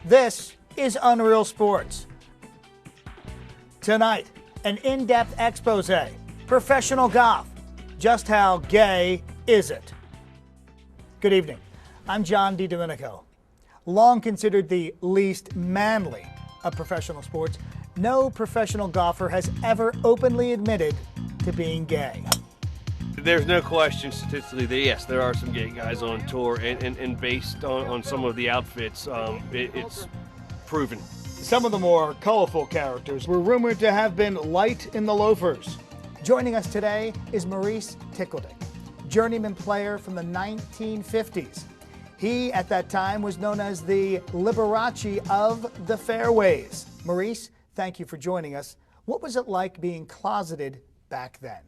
This is Unreal Sports. Tonight, an in-depth expose. Professional golf. Just how gay is it? Good evening. I'm John DiDomenico. Long considered the least manly of professional sports, no professional golfer has ever openly admitted to being gay. There's no question statistically that yes, there are some gay guys on tour, and based on some of the outfits, it's proven. Some of the more colorful characters were rumored to have been light in the loafers. Joining us today is Maurice Tickledick, journeyman player from the 1950s. He, at that time, was known as the Liberace of the fairways. Maurice, thank you for joining us. What was it like being closeted back then?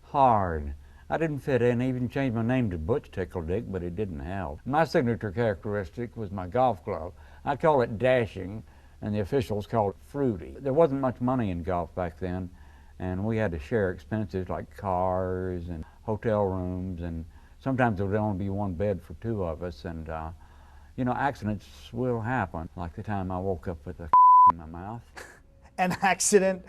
Hard. I didn't fit in. I even changed my name to Butch Tickledick, but it didn't help. My signature characteristic was my golf club. I call it dashing, and the officials called it fruity. There wasn't much money in golf back then, and we had to share expenses like cars and hotel rooms, and sometimes there would only be one bed for two of us, and you know, accidents will happen, like the time I woke up with a in my mouth. An accident?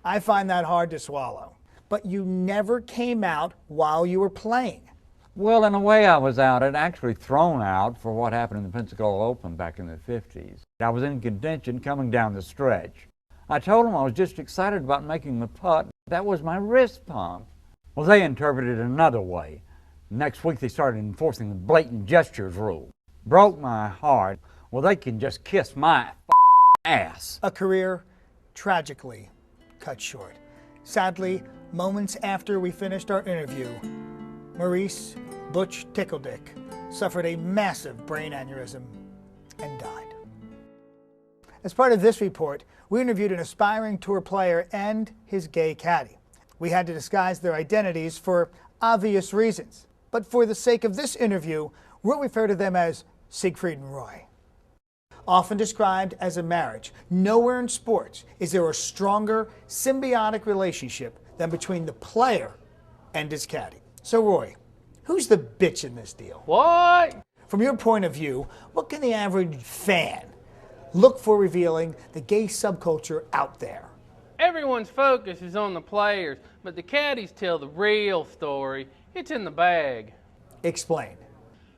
I find that hard to swallow. But you never came out while you were playing. Well, in a way I was out. I'd actually thrown out for what happened in the Pensacola Open back in the 50s. I was in contention coming down the stretch. I told them I was just excited about making the putt. That was my wrist pump. Well, they interpreted it another way. Next week they started enforcing the blatant gestures rule. Broke my heart. Well, they can just kiss my ass. A career tragically cut short. Sadly, moments after we finished our interview, Maurice Butch Tickledick suffered a massive brain aneurysm and died. As part of this report, we interviewed an aspiring tour player and his gay caddy. We had to disguise their identities for obvious reasons, but for the sake of this interview, we'll refer to them as Siegfried and Roy. Often described as a marriage, nowhere in sports is there a stronger symbiotic relationship than between the player and his caddy. So Roy, who's the bitch in this deal? What? From your point of view, what can the average fan look for revealing the gay subculture out there? Everyone's focus is on the players, but the caddies tell the real story. It's in the bag. Explain.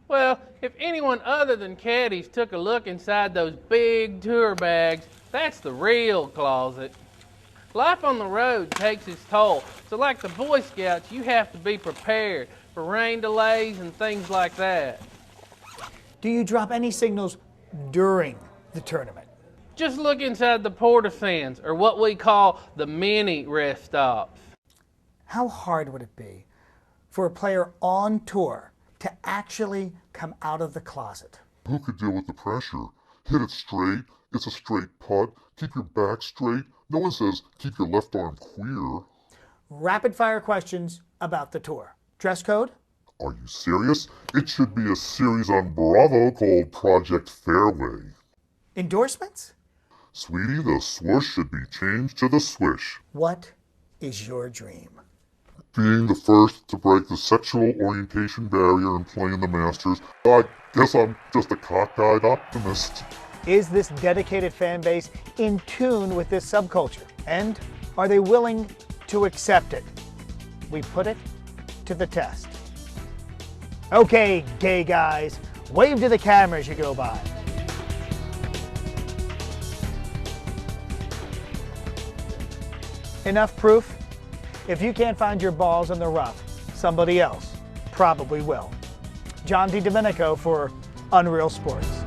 Well, if anyone other than caddies took a look inside those big tour bags, that's the real closet. Life on the road takes its toll, so like the Boy Scouts, you have to be prepared for rain delays and things like that. Do you drop any signals during the tournament? Just look inside the porta-fans, or what we call the mini rest stops. How hard would it be for a player on tour to actually come out of the closet? Who could deal with the pressure? Hit it straight. It's a straight putt. Keep your back straight. No one says keep your left arm queer. Rapid fire questions about the tour. Dress code? Are you serious? It should be a series on Bravo called Project Fairway. Endorsements? Sweetie, the swoosh should be changed to the swish. What is your dream? Being the first to break the sexual orientation barrier and play in the Masters. I guess I'm just a cockeyed optimist. Is this dedicated fan base in tune with this subculture? And are they willing to accept it? We put it to the test. Okay, gay guys, wave to the camera as you go by. Enough proof? If you can't find your balls in the rough, somebody else probably will. John DiDomenico for Unreal Sports.